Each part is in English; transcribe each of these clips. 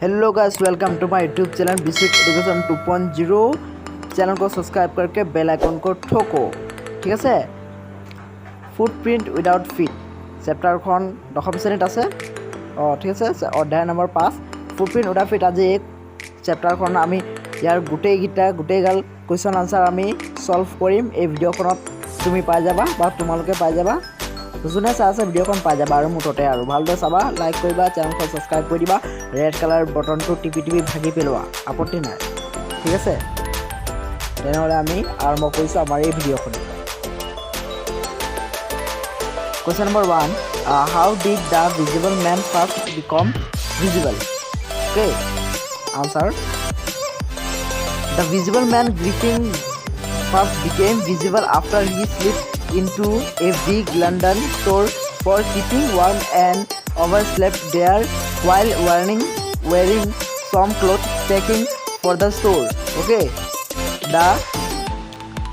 Hello guys, welcome to my YouTube channel basic education 2.0। Channel को subscribe करके bell icon को ठोको। ठीक আছে। ফুটপ্ৰিণ্ট উইদাউট ফিট চেপ্টাৰখন 10 শ্ৰেণীত আছে। ঠিক আছে, অধ্যায় নম্বৰ 5 ফুটপ্ৰিণ্ট উইদাউট ফিট। আজি এই চেপ্টাৰখন আমি ইয়াৰ গোটেইগাল কুৱেশ্যন আনসাৰ আমি সলভ কৰিম। এই ভিডিঅ'খনত তুমি পাই যাবা বা তোমালোকে পাই যাবা, যোনে চাই আছে ভিডিঅ'খন পাই যাবা। আৰু মুঠতে আৰু ভালদৰে চাবা, লাইক কৰিবা, চেনেলখন ছাবস্ক্ৰাইব কৰি দিবা, ৰেড কালাৰ বটনটো টিপি ভাগি পেলোৱা, আপত্তি নাই। ঠিক আছে, তেনেহ'লে আমি আৰম্ভ কৰিছোঁ আমাৰ এই ভিডিঅ'খন। Question number 1, how did the visible man first become visible? Okay, answer. The visible man Griffin first became visible after he slipped into a big London store for keeping warm and overslept there while wearing some clothes taken for the store. Okay,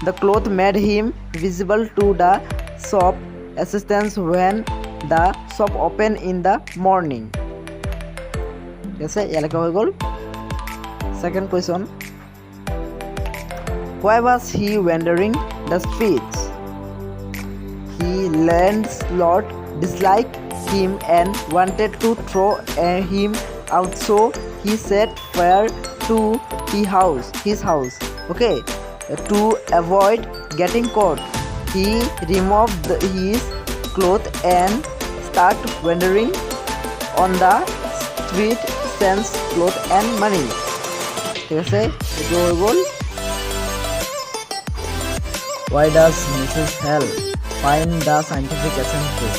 the cloth made him visible to the shop assistants when the shop opened in the morning. Yes, ইয়ালৈকে হৈ গ'ল। Second question, why was he wandering the streets? His landlord disliked him and wanted to throw him out, so he set fire to his house. Okay, to avoid getting caught, he removed his clothes and started wandering on the street, selling clothes and money. ঠিক আছে, এইটো হৈ গ'ল। Why does Mrs. Hell find the scientific eccentric?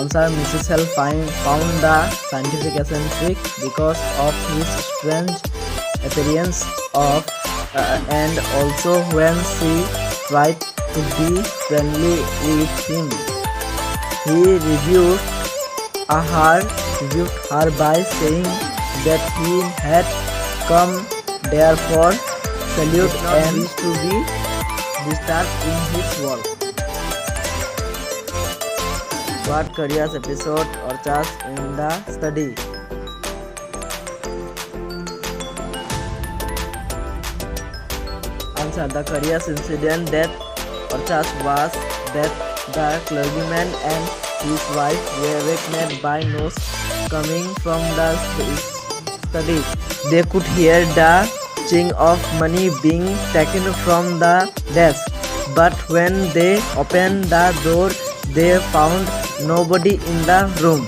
Answer, Mrs. Hell found the scientific eccentric because of his strange appearance and also when she tried to be friendly with him. He rebuked her by saying that he had come there for salute and to be disturbed in his work. What careers episode or task in the study? Answer, the careers incident that or task was that the clergyman and his wife were awakened by noise coming from the study. They could hear the ching of money being taken from the desk, but when they opened the door, they found nobody in the room.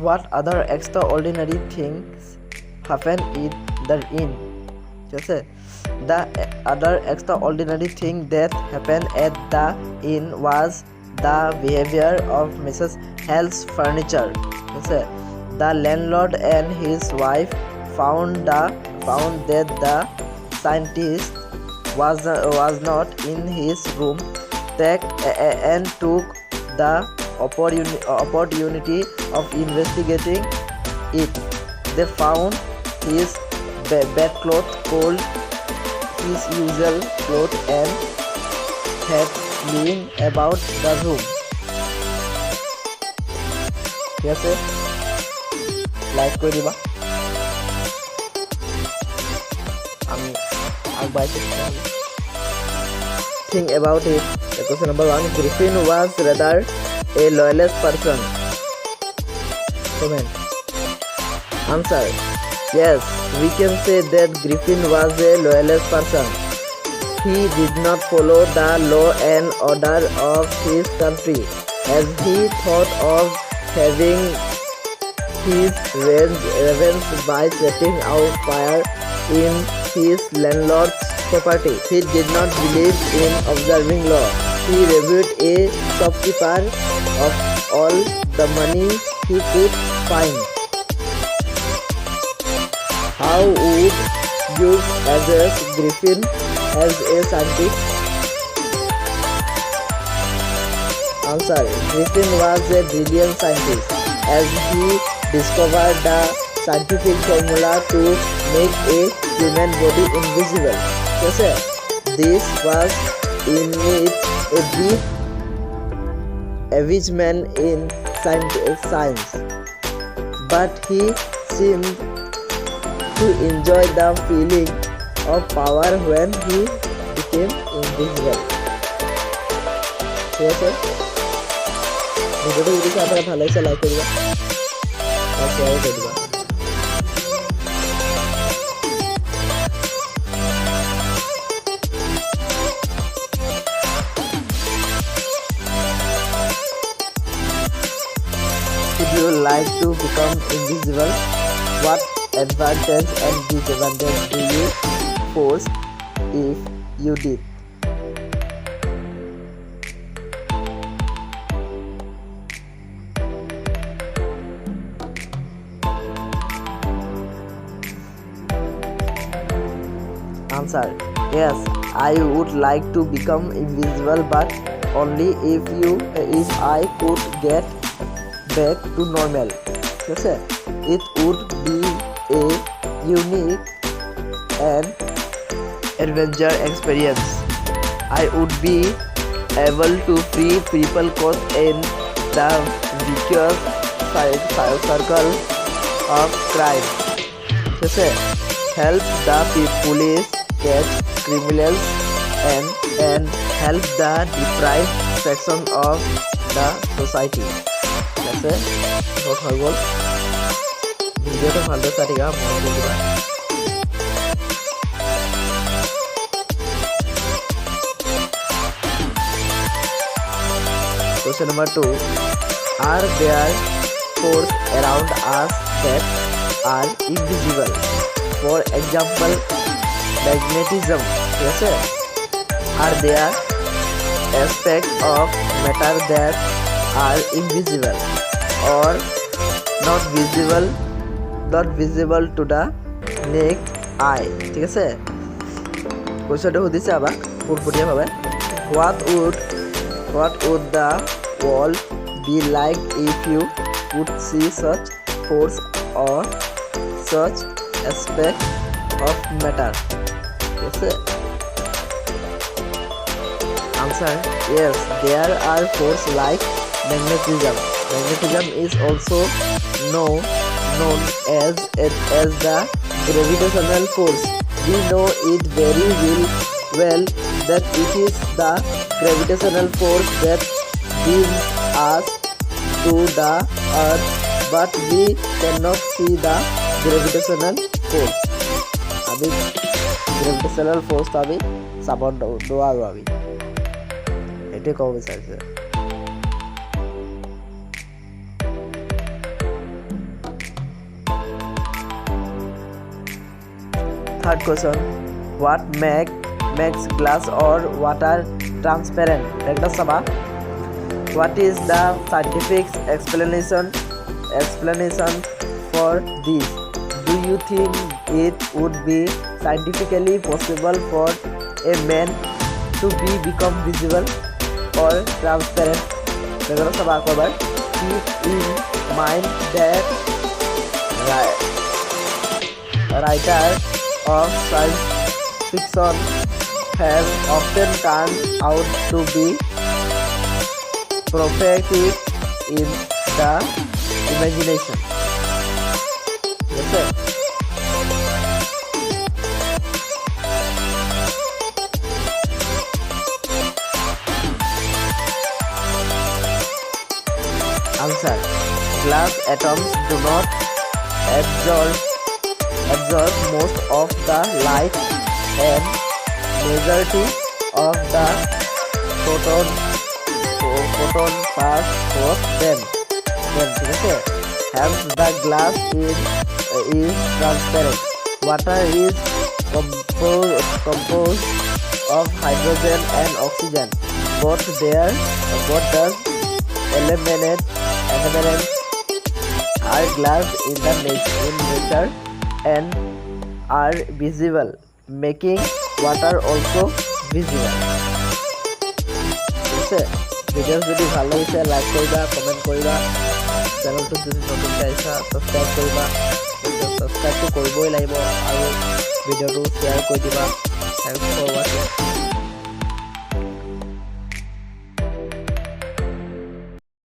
What other extraordinary things happened in the inn? The other extraordinary thing that happened at the inn was the behavior of Mrs. Hell's furniture. The landlord and his wife found that the scientist was not in his room and took the opportunity of investigating it. They found his bedclothes cold, his usual clothes, and had laying about the room. Yes, like কৰি দিবা। আমি আগবাঢ়ি think about it. Question number 1, Griffin was rather a loyalist person. Comment. Answer, yes, we can say that Griffin was a loyalist person. He did not follow the law and order of his country, as he thought of having his revenge by setting out fire in his landlord's property. He did not believe in observing law. He robbed a shopkeeper of all the money he could find. How would you address Griffin as a scientist? Answer, Griffin was a brilliant scientist, as he discovered the scientific formula to make a human body invisible. This was in it a big achievement in science, but he seemed to enjoy the feeling of power when he became invisible. ঠিক আছে, ভিডিওটা যদি আপনারা ভালো লাগছে like করবা আর share করে দিবা। If you like to become invisible, what advantage and disadvantage do you face if you did? Answer: yes, I would like to become invisible, but only if I could get back to normal. It would be a unique and adventure experience. I would be able to free people caught in the vicious circle of crime. Help the police catch criminals and help the deprived section of the society. বহুত হৈ গ'ল, ভিডিঅ'টো ভালদৰে চাই থাকিবা, মনত ৰাখিবা। Question number 2. Are there forces around us that are invisible? For example, magnetism. Are there aspects of matter that are invisible or not visible to the naked eye? ঠিক আছে, কোশ্চেনটো সুধিছে আমাক পোনপটীয়াভাৱে, what would the world be like if you could see such force or such aspect of matter? Answer: yes, there are forces like magnetism. Magnetism is also known as the gravitational force. We know it very well that it is the gravitational force that brings us to the earth, but we cannot see the gravitational force. আমি gravitational ফ'ৰ্চটো আমি চাব নোৱাৰোঁ, আমি এইটোৱে ক'ব বিচাৰিছে। Third question: what makes glass or water transparent? একটা চাবা, what is the scientific explanation for this? Do you think it would be scientifically possible for a man to become visible or transparent? Keep in mind that writers of science fiction have often turned out to be prophetic in the imagination. Answer: glass atoms do not absorb most of the light, and majority of the photon pass through them. Hence the glass is transparent. Water is composed of hydrogen and oxygen. Both does elements are glass in nature and are visible, making water also visible. Video যদি ভাল লাগিছে like কৰিবা, comment কৰিবা, চেনেলটো যদি নতুনকৈ আহিছা subscribe কৰিবা। ছাবস্ক্ৰাইবটো কৰিবই লাগিব আৰু ভিডিঅ'টো শ্বেয়াৰ কৰি দিবা। Thanks for ৱাচিং।